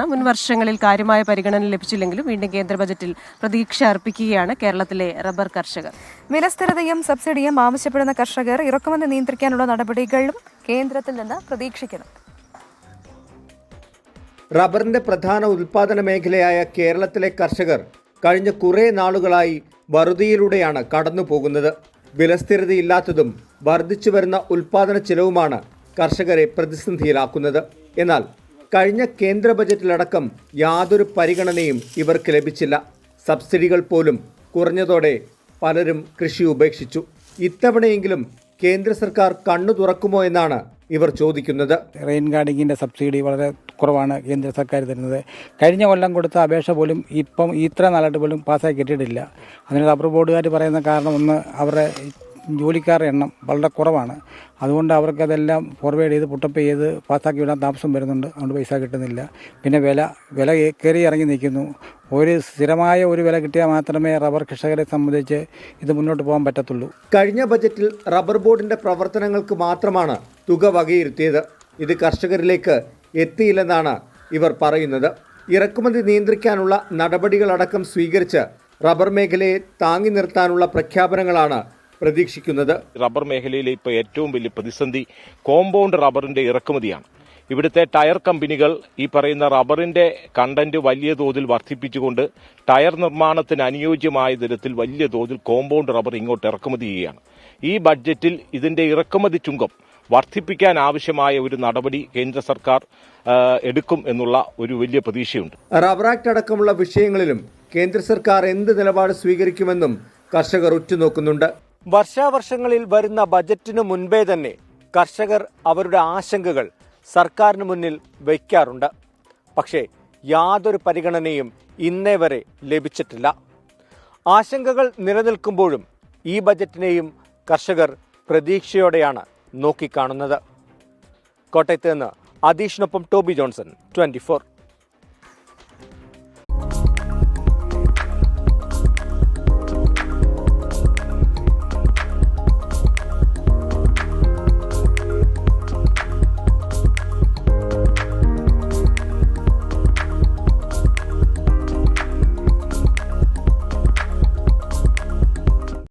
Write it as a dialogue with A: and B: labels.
A: മുൻ വർഷങ്ങളിൽ കാര്യമായ പരിഗണന ലഭിച്ചില്ലെങ്കിലും വീണ്ടും കേന്ദ്ര ബജറ്റിൽ പ്രതീക്ഷ അർപ്പിക്കുകയാണ് കേരളത്തിലെ റബ്ബർ കർഷകർ.
B: വിലസ്ഥിരതയും സബ്സിഡിയും ആവശ്യപ്പെടുന്ന കർഷകർ ഇറക്കുമതി നിയന്ത്രിക്കാനുള്ള നടപടികളും കേന്ദ്രത്തിൽ നിന്ന് പ്രതീക്ഷിക്കുന്നു.
C: റബ്ബറിന്റെ പ്രധാന ഉൽപാദന മേഖലയായ കേരളത്തിലെ കർഷകർ കഴിഞ്ഞ കുറേ നാളുകളായി വറുതിയിലൂടെയാണ് കടന്നു പോകുന്നത്. വിലസ്ഥിരതയില്ലാത്തതും വർദ്ധിച്ചു വരുന്ന ഉൽപാദന ചെലവുമാണ് കർഷകരെ പ്രതിസന്ധിയിലാക്കുന്നത്. എന്നാൽ കഴിഞ്ഞ കേന്ദ്ര ബജറ്റിലടക്കം യാതൊരു പരിഗണനയും ഇവർക്ക് ലഭിച്ചില്ല. സബ്സിഡികൾ പോലും കുറഞ്ഞതോടെ പലരും കൃഷി ഉപേക്ഷിച്ചു. ഇത്തവണയെങ്കിലും കേന്ദ്ര സർക്കാർ കണ്ണു തുറക്കുമോ എന്നാണ് ഇവർ ചോദിക്കുന്നത്.
D: റെയിൻ ഗാർഡിങ്ങിൻ്റെ സബ്സിഡി വളരെ കുറവാണ് കേന്ദ്ര സർക്കാർ തരുന്നത്. കഴിഞ്ഞ കൊല്ലം കൊടുത്ത അപേക്ഷ പോലും ഇപ്പം ഇത്ര നാളായിട്ട് പോലും പാസ്സാക്കി കിട്ടിയിട്ടില്ല. അതിന് റബ്ബർ ബോർഡുകാർ പറയുന്ന കാരണം ഒന്ന്, അവരുടെ ജോലിക്കാരുടെ എണ്ണം വളരെ കുറവാണ്. അതുകൊണ്ട് അവർക്കതെല്ലാം ഫോർവേഡ് ചെയ്ത് പുട്ടപ്പ് ചെയ്ത് പാസ്സാക്കി വിടാൻ താമസം വരുന്നുണ്ട്. അതുകൊണ്ട് പൈസ കിട്ടുന്നില്ല. പിന്നെ വില കയറി ഇറങ്ങി നിൽക്കുന്നു. ഒരു സ്ഥിരമായ ഒരു വില കിട്ടിയാൽ മാത്രമേ റബ്ബർ കർഷകരെ സംബന്ധിച്ച് ഇത് മുന്നോട്ട് പോകാൻ പറ്റത്തുള്ളൂ.
C: കഴിഞ്ഞ ബജറ്റിൽ റബ്ബർ ബോർഡിന്റെ പ്രവർത്തനങ്ങൾക്ക് മാത്രമാണ് തുക വകയിരുത്തിയത്. ഇത് കർഷകരിലേക്ക് എത്തിയില്ലെന്നാണ് ഇവർ പറയുന്നത്. ഇറക്കുമതി നിയന്ത്രിക്കാനുള്ള നടപടികളടക്കം സ്വീകരിച്ച് റബ്ബർ മേഖലയെ താങ്ങി നിർത്താനുള്ള പ്രഖ്യാപനങ്ങളാണ് പ്രതീക്ഷിക്കുന്നത്.
E: റബ്ബർ മേഖലയിലെ ഇപ്പോൾ ഏറ്റവും വലിയ പ്രതിസന്ധി കോമ്പൗണ്ട് റബ്ബറിന്റെ ഇറക്കുമതിയാണ്. ഇവിടുത്തെ ടയർ കമ്പനികൾ ഈ പറയുന്ന റബ്ബറിന്റെ കണ്ടന്റ് വലിയ തോതിൽ വർദ്ധിപ്പിച്ചുകൊണ്ട് ടയർ നിർമ്മാണത്തിന് അനുയോജ്യമായ തരത്തിൽ വലിയ തോതിൽ കോമ്പൗണ്ട് റബ്ബർ ഇങ്ങോട്ട് ഇറക്കുമതി ചെയ്യുകയാണ്. ഈ ബഡ്ജറ്റിൽ ഇതിന്റെ ഇറക്കുമതി ചുങ്കം വർദ്ധിപ്പിക്കാൻ ആവശ്യമായ ഒരു നടപടി കേന്ദ്ര സർക്കാർ എടുക്കും എന്നുള്ള ഒരു വലിയ പ്രതീക്ഷയുണ്ട്.
C: റബ്ബർ ആക്ട് അടക്കമുള്ള വിഷയങ്ങളിലും കേന്ദ്ര സർക്കാർ എന്ത് നിലപാട് സ്വീകരിക്കുമെന്നും കർഷകർ ഉറ്റുനോക്കുന്നുണ്ട്.
F: വർഷാവർഷങ്ങളിൽ വരുന്ന ബജറ്റിനു മുൻപേ തന്നെ കർഷകർ അവരുടെ ആശങ്കകൾ സർക്കാരിന് മുന്നിൽ വയ്ക്കാറുണ്ട്. പക്ഷേ യാതൊരു പരിഗണനയും ഇന്നേ വരെ ലഭിച്ചിട്ടില്ല. ആശങ്കകൾ നിലനിൽക്കുമ്പോഴും ഈ ബജറ്റിനെയും കർഷകർ പ്രതീക്ഷയോടെയാണ് നോക്കിക്കാണുന്നത്. കോട്ടയത്ത് നിന്ന് അദീഷിനൊപ്പം ടോബി ജോൺസൺ, 24.